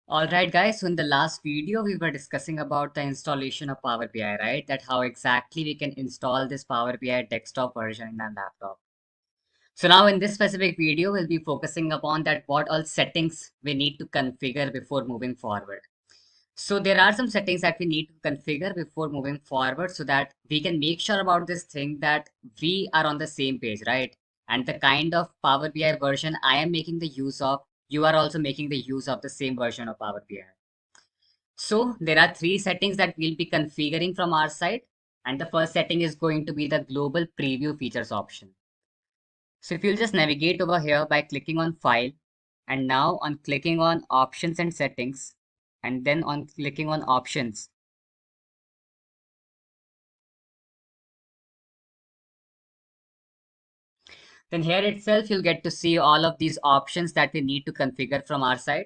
Alright guys, so in the last video we were discussing about the installation of Power BI, right? That how exactly we can install this Power BI desktop version in our laptop. So now in this specific video, we'll be focusing upon that what all settings we need to configure before moving forward. So there are some settings that we need to configure before moving forward so that we can make sure about this thing that we are on the same page, right? And the kind of Power BI version I am making the use of, you are also making the use of the same version of Power BI. So there are three settings that we'll be configuring from our side. And the first setting is going to be the global preview features option. So if you'll just navigate over here by clicking on file and now on clicking on options and settings and then on clicking on options. Then here itself, you'll get to see all of these options that we need to configure from our side.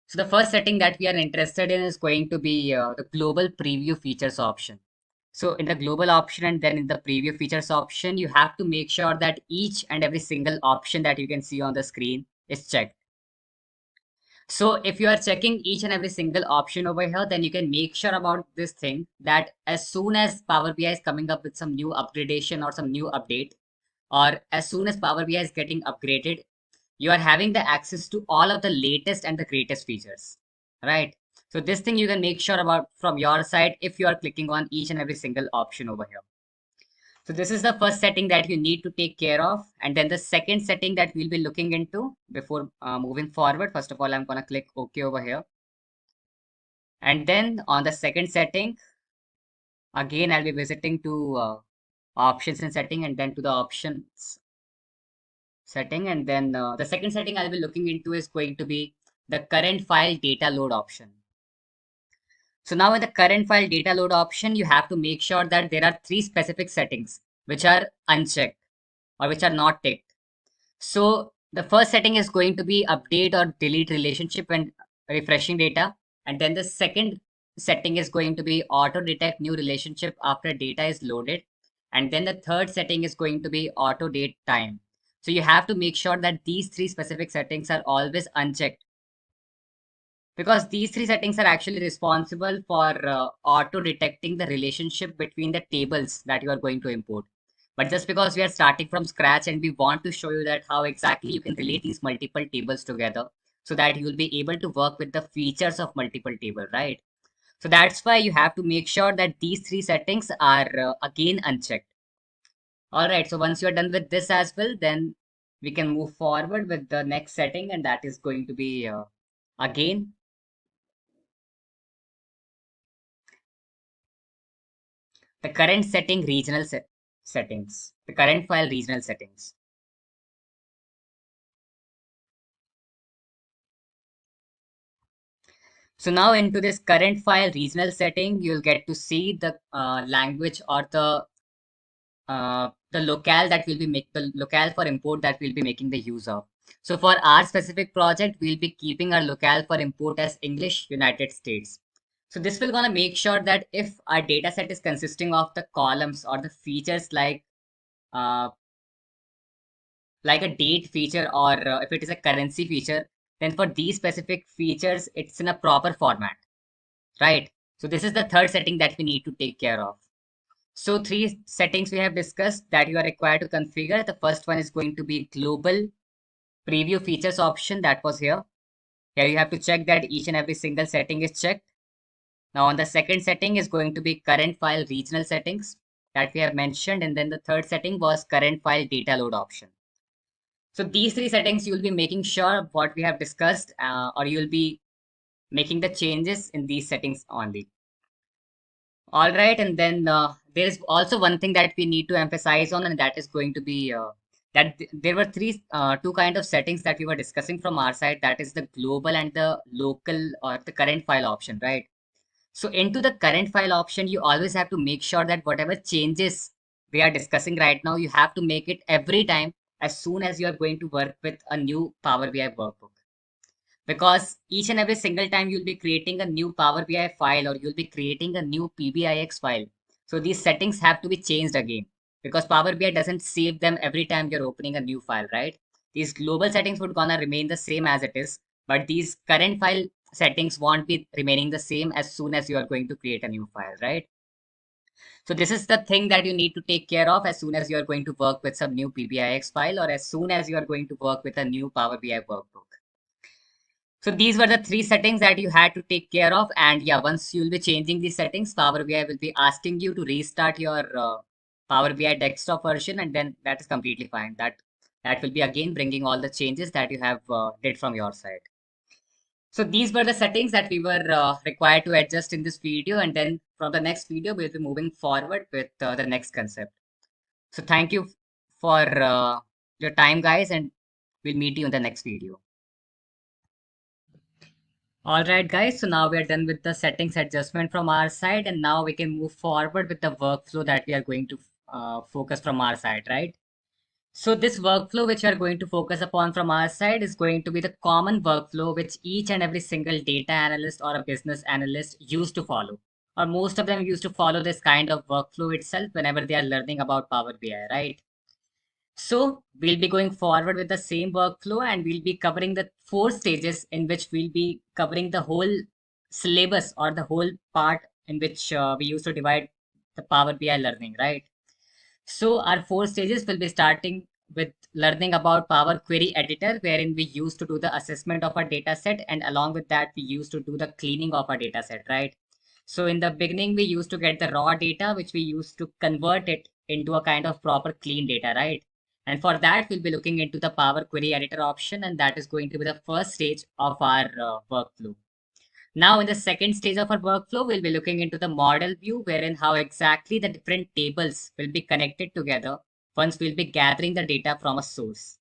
So the first setting that we are interested in is going to be the global preview features option. So in the global option and then in the preview features option, you have to make sure that each and every single option that you can see on the screen is checked. So if you are checking each and every single option over here, then you can make sure about this thing that as soon as Power BI is coming up with some new upgradation or some new update, or as soon as Power BI is getting upgraded, you are having the access to all of the latest and the greatest features, right? So this thing you can make sure about from your side if you are clicking on each and every single option over here. So this is the first setting that you need to take care of. And then the second setting that we'll be looking into before moving forward. First of all, I'm going to click OK over here. And then on the second setting, again, I'll be visiting to options and setting and then to the options setting. And then the second setting I'll be looking into is going to be the current file data load option. So now in the current file data load option, you have to make sure that there are three specific settings which are unchecked or which are not ticked. So the first setting is going to be update or delete relationship when refreshing data. And then the second setting is going to be auto detect new relationship after data is loaded. And then the third setting is going to be auto date time. So you have to make sure that these three specific settings are always unchecked because these three settings are actually responsible for auto detecting the relationship between the tables that you are going to import. But just because we are starting from scratch and we want to show you that how exactly you can relate these multiple tables together so that you will be able to work with the features of multiple table, right? So that's why you have to make sure that these three settings are again unchecked. All right, so once you're done with this as well, then we can move forward with the next setting, and that is going to be again the current setting regional settings, the current file regional settings. So now into this current file regional setting, you'll get to see the language or the locale that we'll be the locale for import that we'll be making the use of. So for our specific project, we'll be keeping our locale for import as English United States. So this will gonna make sure that if our data set is consisting of the columns or the features uh, like a date feature or if it is a currency feature, then for these specific features, it's in a proper format, right? So this is the third setting that we need to take care of. So three settings we have discussed that you are required to configure. The first one is going to be global preview features option that was here. Here you have to check that each and every single setting is checked. Now on the second setting is going to be current file regional settings that we have mentioned. And then the third setting was current file data load option. So these three settings, you'll be making sure of what we have discussed, or you'll be making the changes in these settings only. All right, and then there is also one thing that we need to emphasize on, and that is going to be that there were two kind of settings that we were discussing from our side. That is the global and the local or the current file option, right? So into the current file option, you always have to make sure that whatever changes we are discussing right now, you have to make it every time as soon as you are going to work with a new Power BI workbook. Because each and every single time you'll be creating a new Power BI file or you'll be creating a new PBIX file. So these settings have to be changed again because Power BI doesn't save them every time you're opening a new file, right? These global settings would gonna remain the same as it is, but these current file settings won't be remaining the same as soon as you are going to create a new file, right? So this is the thing that you need to take care of as soon as you are going to work with some new PBIX file, or as soon as you are going to work with a new Power BI workbook. So these were the three settings that you had to take care of. And yeah, once you'll be changing these settings, Power BI will be asking you to restart your Power BI desktop version, and then that is completely fine. That will be again bringing all the changes that you have did from your side. So these were the settings that we were required to adjust in this video. And then from the next video, we'll be moving forward with the next concept. So thank you for your time, guys, and we'll meet you in the next video. All right, guys. So now we are done with the settings adjustment from our side, and now we can move forward with the workflow that we are going to focus from our side, right? So this workflow which we are going to focus upon from our side is going to be the common workflow which each and every single data analyst or a business analyst used to follow. Or most of them used to follow this kind of workflow itself whenever they are learning about Power BI, right? So we'll be going forward with the same workflow, and we'll be covering the 4 stages in which we'll be covering the whole syllabus or the whole part in which we used to divide the Power BI learning, right? So our 4 stages will be starting with learning about Power Query Editor, wherein we used to do the assessment of our data set, and along with that, we used to do the cleaning of our data set, right? So in the beginning, we used to get the raw data, which we used to convert it into a kind of proper clean data, right? And for that, we'll be looking into the Power Query Editor option, and that is going to be the first stage of our workflow. Now, in the second stage of our workflow, we'll be looking into the model view, wherein how exactly the different tables will be connected together once we'll be gathering the data from a source.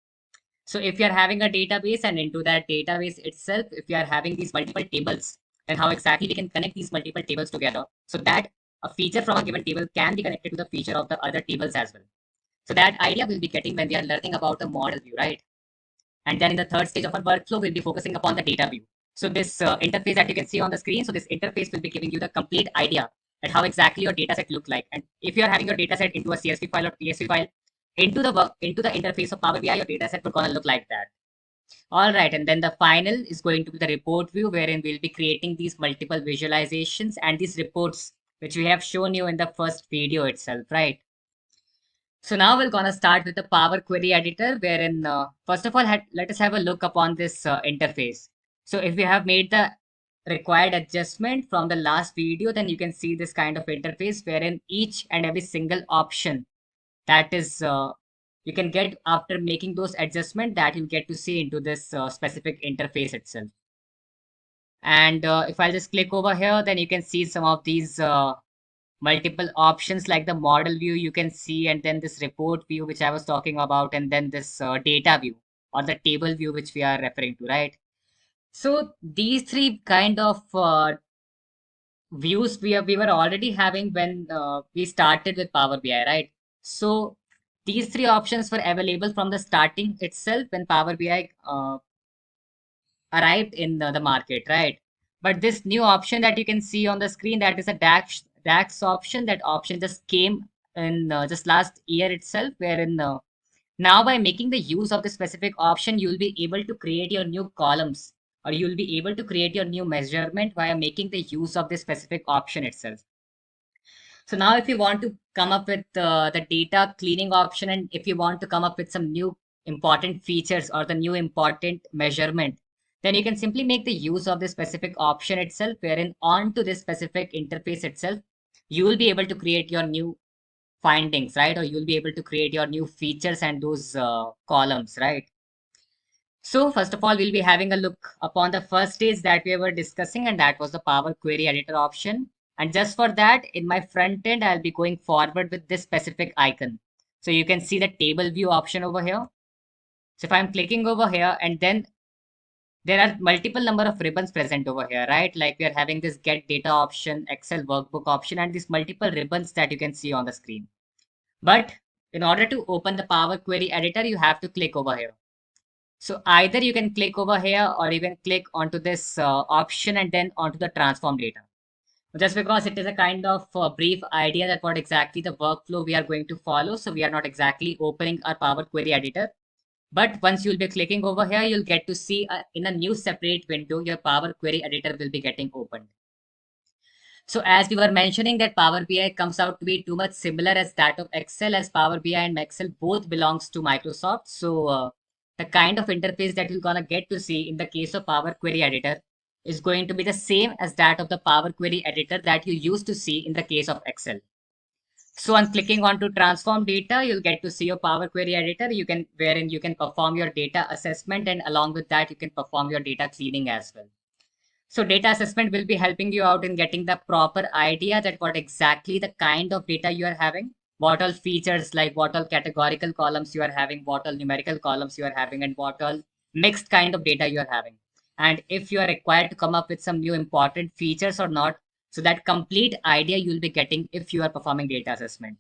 So if you're having a database, and into that database itself, if you are having these multiple tables, then how exactly we can connect these multiple tables together so that a feature from a given table can be connected to the feature of the other tables as well. So that idea we'll be getting when we are learning about the model view, right? And then in the third stage of our workflow, we'll be focusing upon the data view. So this interface that you can see on the screen, so this interface will be giving you the complete idea at how exactly your data set look like. And if you are having your data set into a CSV file or PSV file, into the interface of Power BI, your data set will gonna look like that. All right, and then the final is going to be the report view, wherein we'll be creating these multiple visualizations and these reports, which we have shown you in the first video itself, right? So now we're gonna start with the Power Query Editor, wherein first of all, let us have a look upon this interface. So if we have made the required adjustment from the last video, then you can see this kind of interface wherein each and every single option that is you can get after making those adjustments that you'll get to see into this specific interface itself. And if I just click over here, then you can see some of these multiple options like the model view you can see, and then this report view which I was talking about, and then this data view or the table view which we are referring to, right? So these three kind of views we were already having when we started with Power BI, right? So these three options were available from the starting itself when Power BI arrived in the market, right? But this new option that you can see on the screen, that is a DAX option. That option just came in just last year itself, wherein now by making the use of the specific option, you'll be able to create your new columns, or you'll be able to create your new measurement via making the use of this specific option itself. So now if you want to come up with the data cleaning option, and if you want to come up with some new important features or the new important measurement, then you can simply make the use of this specific option itself, wherein onto this specific interface itself, you will be able to create your new findings, right? Or you'll be able to create your new features and those columns, right? So first of all, we'll be having a look upon the first stage that we were discussing, and that was the Power Query Editor option. And just for that, in my front end, I'll be going forward with this specific icon. So you can see the table view option over here. So if I'm clicking over here, and then there are multiple number of ribbons present over here, right? Like we are having this get data option, Excel workbook option, and these multiple ribbons that you can see on the screen. But in order to open the Power Query Editor, you have to click over here. So either you can click over here, or you can click onto this option and then onto the transform data. Just because it is a kind of brief idea that what exactly the workflow we are going to follow. So we are not exactly opening our Power Query Editor. But once you'll be clicking over here, you'll get to see in a new separate window, your Power Query editor will be getting opened. So as we were mentioning that Power BI comes out to be too much similar as that of Excel, as Power BI and Excel both belongs to Microsoft. So the kind of interface that you're gonna get to see in the case of Power Query Editor is going to be the same as that of the Power Query Editor that you used to see in the case of Excel. So on clicking on to transform data, you'll get to see your Power Query Editor, wherein you can perform your data assessment, and along with that, you can perform your data cleaning as well. So data assessment will be helping you out in getting the proper idea that what exactly the kind of data you are having, what all features like what all categorical columns you are having, what all numerical columns you are having, and what all mixed kind of data you are having. And if you are required to come up with some new important features or not, so that complete idea you'll be getting if you are performing data assessment.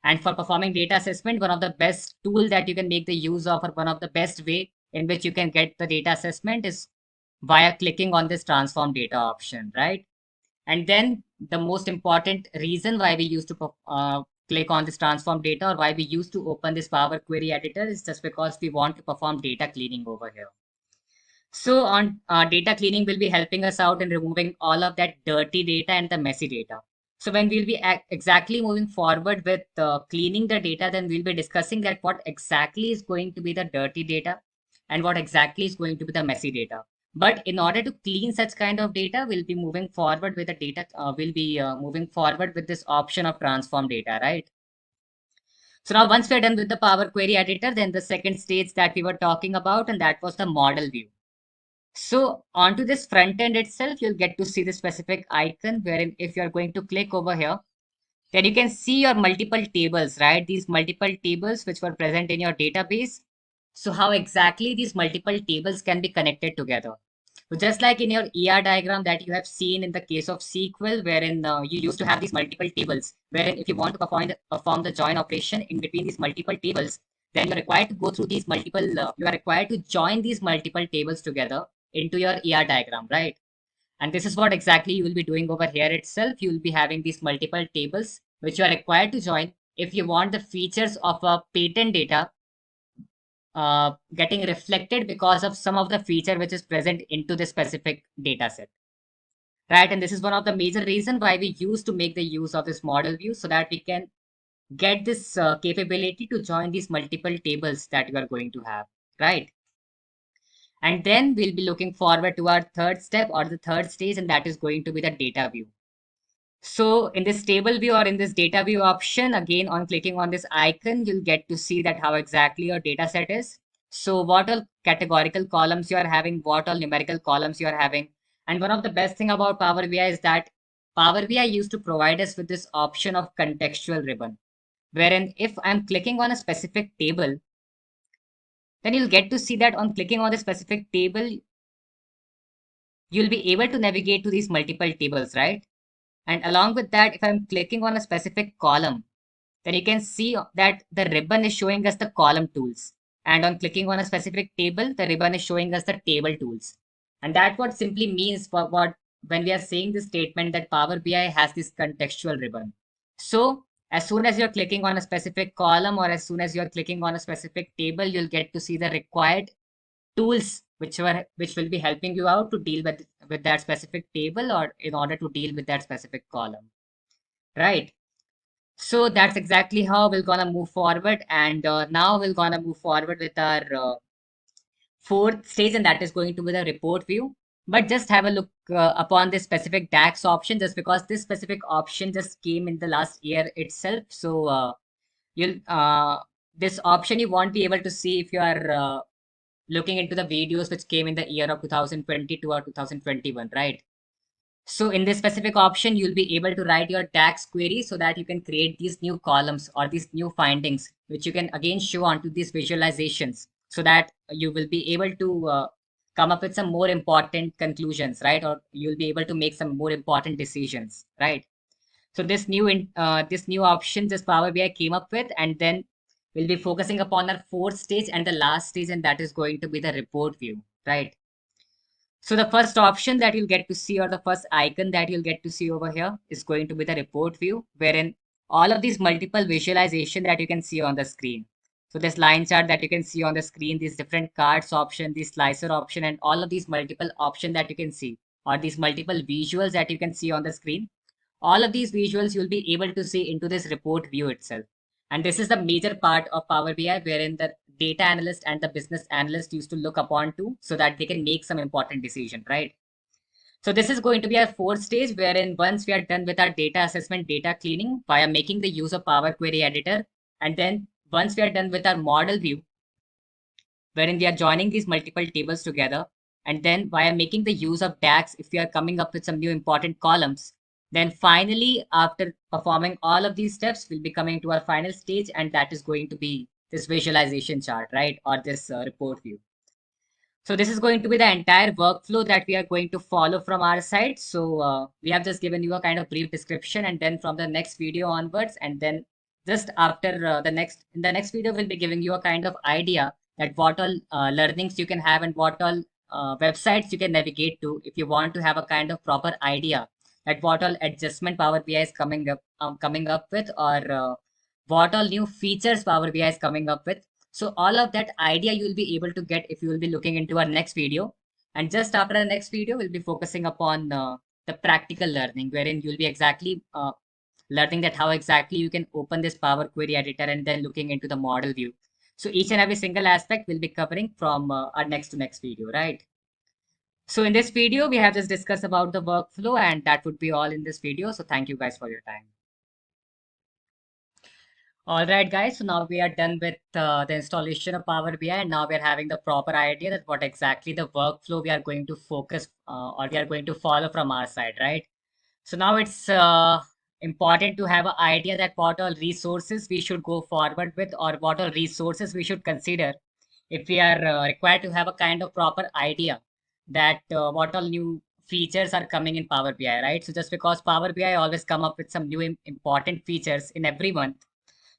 And for performing data assessment, one of the best tool that you can make the use of, or one of the best way in which you can get the data assessment is via clicking on this transform data option, right? And then the most important reason why we used to click on this transform data, or why we used to open this Power Query editor, is just because we want to perform data cleaning over here. So on data cleaning will be helping us out in removing all of that dirty data and the messy data. So when we'll be exactly moving forward with cleaning the data, then we'll be discussing that what exactly is going to be the dirty data and what exactly is going to be the messy data. But in order to clean such kind of data, we'll be moving forward with the data. We'll be moving forward with this option of transform data, right? So now once we're done with the Power Query editor, then the second stage that we were talking about, and that was the model view. So onto this front end itself, you'll get to see the specific icon wherein if you're going to click over here, then you can see your multiple tables, right? These multiple tables which were present in your database. So how exactly these multiple tables can be connected together? So just like in your ER diagram that you have seen in the case of SQL, wherein you used to have these multiple tables, wherein if you want to perform the join operation in between these multiple tables, then you're required to go through these multiple, you are required to join these multiple tables together into your ER diagram, right? And this is what exactly you will be doing over here itself. You will be having these multiple tables, which you are required to join if you want the features of a patent data getting reflected because of some of the feature which is present into the specific data set, right? And this is one of the major reason why we used to make the use of this model view, so that we can get this capability to join these multiple tables that you are going to have, right? And then we'll be looking forward to our third step or the third stage, and that is going to be the data view. So in this table view or in this data view option, again, on clicking on this icon, you'll get to see that how exactly your data set is. So what all categorical columns you are having, what all numerical columns you are having. And one of the best thing about Power BI is that Power BI used to provide us with this option of contextual ribbon, wherein if I'm clicking on a specific table, then you'll get to see that on clicking on the specific table, you'll be able to navigate to these multiple tables, right? And along with that, if I'm clicking on a specific column, then you can see that the ribbon is showing us the column tools. And on clicking on a specific table, the ribbon is showing us the table tools. And that what simply means for what when we are saying this statement that Power BI has this contextual ribbon. So as soon as you're clicking on a specific column or as soon as you're clicking on a specific table, you'll get to see the required tools which will be helping you out to deal with that specific table or in order to deal with that specific column, right? So that's exactly how we're gonna move forward, and now we're gonna move forward with our fourth stage, and that is going to be the report view. But just have a look upon this specific DAX option, just because this specific option just came in the last year itself. So you'll this option you won't be able to see if you are looking into the videos which came in the year of 2022 or 2021, right? So in this specific option, you'll be able to write your DAX query so that you can create these new columns or these new findings, which you can again show onto these visualizations so that you will be able to come up with some more important conclusions, right? Or you'll be able to make some more important decisions, right? So this new option, this Power BI came up with, and then we'll be focusing upon our fourth stage and the last stage, and that is going to be the report view, right? So the first option that you'll get to see, or the first icon that you'll get to see over here, is going to be the report view, wherein all of these multiple visualization that you can see on the screen. So this line chart that you can see on the screen, these different cards option, the slicer option, and all of these multiple option that you can see, or these multiple visuals that you can see on the screen, all of these visuals you'll be able to see into this report view itself. And this is the major part of Power BI wherein the data analyst and the business analyst used to look upon to so that they can make some important decision, right? So this is going to be our fourth stage wherein once we are done with our data assessment, data cleaning via making the use of Power Query Editor, and then once we are done with our model view, wherein we are joining these multiple tables together, and then via making the use of DAX, if we are coming up with some new important columns, then finally, after performing all of these steps, we'll be coming to our final stage, and that is going to be this visualization chart, right? Or this report view. So this is going to be the entire workflow that we are going to follow from our side. So we have just given you a kind of brief description, and then from the next video onwards, and then just after in the next video, we'll be giving you a kind of idea that what all learnings you can have and what all websites you can navigate to if you want to have a kind of proper idea that what all adjustment Power BI is coming up with, or what all new features Power BI is coming up with. So all of that idea you will be able to get if you will be looking into our next video. And just after the next video, we'll be focusing upon the practical learning, wherein you'll be exactly learning that how exactly you can open this Power Query Editor and then looking into the model view. So each and every single aspect we'll be covering from our next to next video, right? So in this video, we have just discussed about the workflow, and that would be all in this video. So thank you guys for your time. All right, guys. So now we are done with the installation of Power BI, and now we are having the proper idea that what exactly the workflow we are going to focus or we are going to follow from our side, right? So now it's important to have an idea that what all resources we should go forward with, or what all resources we should consider if we are required to have a kind of proper idea that what all new features are coming in Power BI, right? So just because Power BI always come up with some new important features in every month,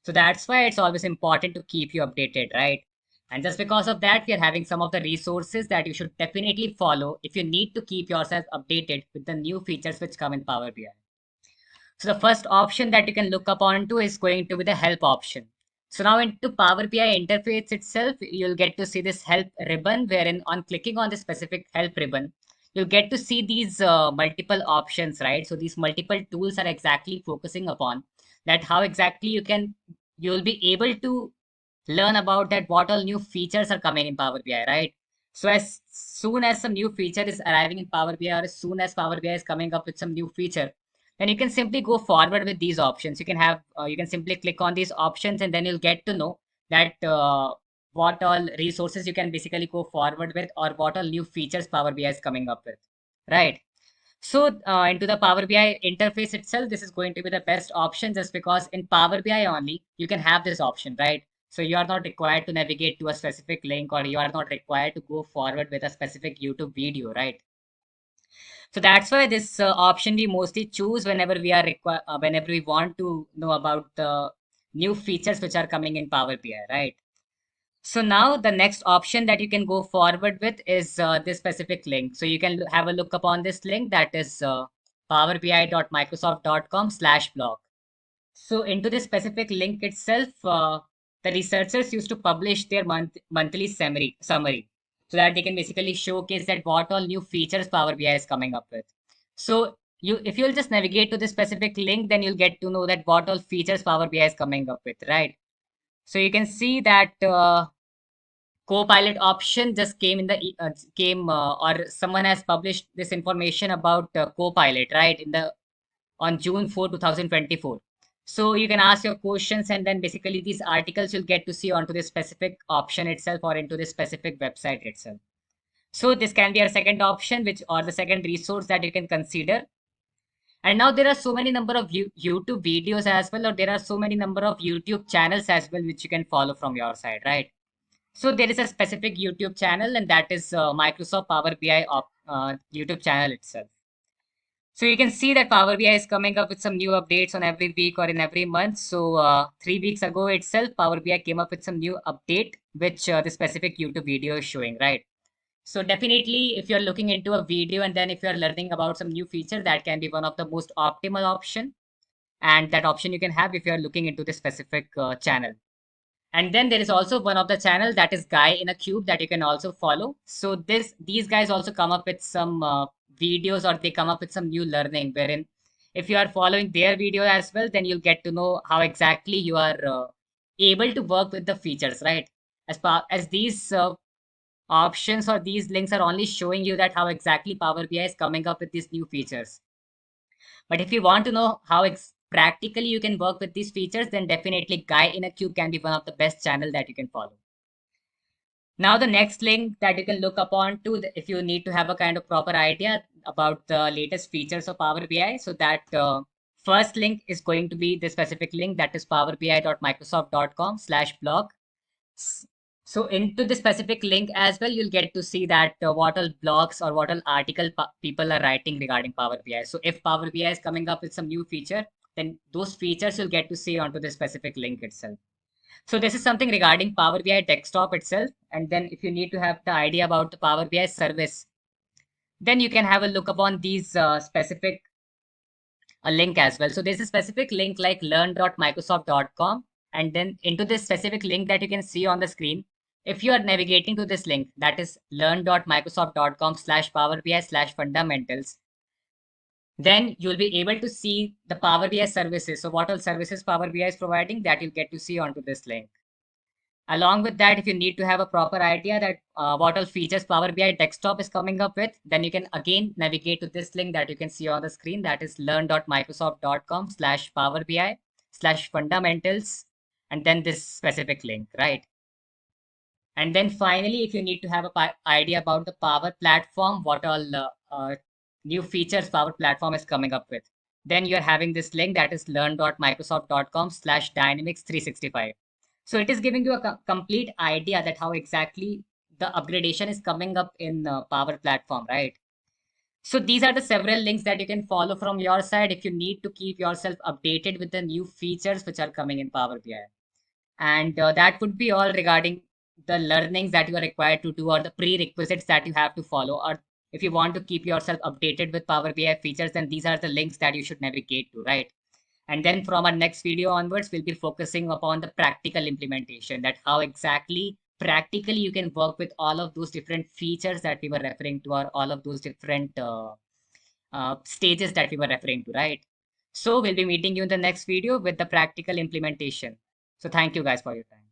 so that's why it's always important to keep you updated, right? And just because of that, we are having some of the resources that you should definitely follow if you need to keep yourself updated with the new features which come in Power BI. So the first option that you can look upon to is going to be the help option. So now into Power BI interface itself, you'll get to see this help ribbon, wherein on clicking on the specific help ribbon, you'll get to see these multiple options, right? So these multiple tools are exactly focusing upon that how exactly you'll be able to learn about that what all new features are coming in Power BI, right? So as soon as some new feature is arriving in Power BI, or as soon as Power BI is coming up with some new feature, then you can simply go forward with these options. You can simply click on these options, and then you'll get to know that what all resources you can basically go forward with, or what all new features Power BI is coming up with, right? So into the Power BI interface itself, this is going to be the best option just because in Power BI only, you can have this option, right? So you are not required to navigate to a specific link, or you are not required to go forward with a specific YouTube video, right? So that's why this option we mostly choose whenever whenever we want to know about the new features which are coming in Power BI, right? So now the next option that you can go forward with is this specific link. So you can have a look upon this link, that is powerbi.microsoft.com/blog. So into this specific link itself, the researchers used to publish their monthly summary so that they can basically showcase that what all new features Power BI is coming up with. So if you'll just navigate to this specific link, then you'll get to know that what all features Power BI is coming up with, right? So you can see that Copilot option just came in the or someone has published this information about Copilot, right? On June 4, 2024. So you can ask your questions, and then basically these articles you'll get to see onto this specific option itself, or into this specific website itself. So this can be our second option, which or the second resource that you can consider. And now there are so many number of YouTube videos as well, or there are so many number of YouTube channels as well, which you can follow from your side, right? So there is a specific YouTube channel, and that is Microsoft Power BI YouTube channel itself. So you can see that Power BI is coming up with some new updates on every week or in every month. So 3 weeks ago itself, Power BI came up with some new update, which the specific YouTube video is showing, right? So definitely, if you're looking into a video and then if you're learning about some new feature, that can be one of the most optimal option. And that option you can have if you're looking into the specific channel. And then there is also one of the channel that is Guy in a Cube that you can also follow. So these guys also come up with some videos, or they come up with some new learning wherein if you are following their video as well, then you'll get to know how exactly you are able to work with the features, right? As these options or these links are only showing you that how exactly Power BI is coming up with these new features. But if you want to know how practically you can work with these features, then definitely Guy in a Cube can be one of the best channel that you can follow. Now, the next link that you can look upon to if you need to have a kind of proper idea about the latest features of Power BI. So that first link is going to be the specific link that is powerbi.microsoft.com/blog. So into the specific link as well, you'll get to see that what all blogs or what all article people are writing regarding Power BI. So if Power BI is coming up with some new feature, then those features you'll get to see onto the specific link itself. So this is something regarding Power BI desktop itself. And then if you need to have the idea about the Power BI service, then you can have a look upon these specific a link as well. So there's a specific link like learn.microsoft.com. And then into this specific link that you can see on the screen, if you are navigating to this link, that is learn.microsoft.com/Power BI/fundamentals, then you'll be able to see the Power BI services. So what all services Power BI is providing, that you'll get to see onto this link. Along with that, if you need to have a proper idea that what all features Power BI desktop is coming up with, then you can again navigate to this link that you can see on the screen, that is learn.microsoft.com/Power BI/fundamentals, and then this specific link, right? And then finally, if you need to have a idea about the Power Platform, what all new features Power Platform is coming up with, then you're having this link that is learn.microsoft.com/dynamics365. So it is giving you a complete idea that how exactly the upgradation is coming up in Power Platform, right? So these are the several links that you can follow from your side if you need to keep yourself updated with the new features which are coming in Power BI. And that would be all regarding the learnings that you are required to do, or the prerequisites that you have to follow. Or if you want to keep yourself updated with Power BI features, then these are the links that you should navigate to, right? And then from our next video onwards, we'll be focusing upon the practical implementation, that how exactly practically you can work with all of those different features that we were referring to, or all of those different stages that we were referring to, right? So we'll be meeting you in the next video with the practical implementation. So thank you guys for your time.